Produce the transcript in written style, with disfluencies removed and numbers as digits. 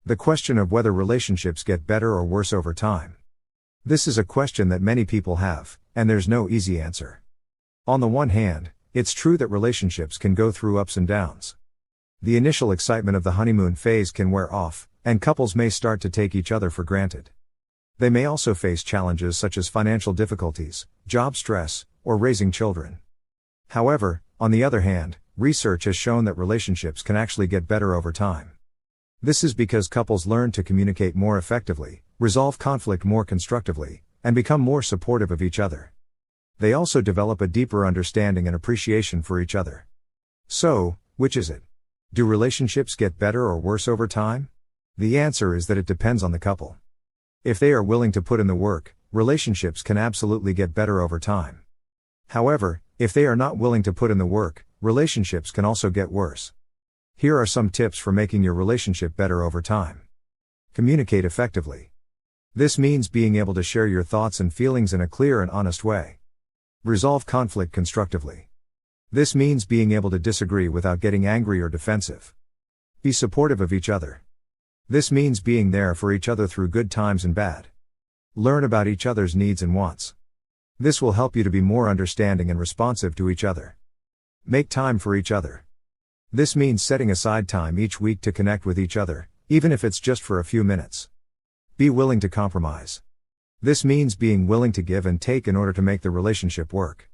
The question of whether relationships get better or worse over time. This is a question that many people have, and there's no easy answer. On the one hand, it's true that relationships can go through ups and downs. The initial excitement of the honeymoon phase can wear off, and couples may start to take each other for granted. They may also face challenges such as financial difficulties, job stress, or raising children. However, on the other hand, research has shown that relationships can actually get better over time. This is because couples learn to communicate more effectively, resolve conflict more constructively, and become more supportive of each other. They also develop a deeper understanding and appreciation for each other. So, which is it? Do relationships get better or worse over time? The answer is that it depends on the couple. If they are willing to put in the work, relationships can absolutely get better over time. However, if they are not willing to put in the work, relationships can also get worse. Here are some tips for making your relationship better over time. Communicate effectively. This means being able to share your thoughts and feelings in a clear and honest way. Resolve conflict constructively. This means being able to disagree without getting angry or defensive. Be supportive of each other. This means being there for each other through good times and bad. Learn about each other's needs and wants. This will help you to be more understanding and responsive to each other. Make time for each other. This means setting aside time each week to connect with each other, even if it's just for a few minutes. Be willing to compromise. This means being willing to give and take in order to make the relationship work.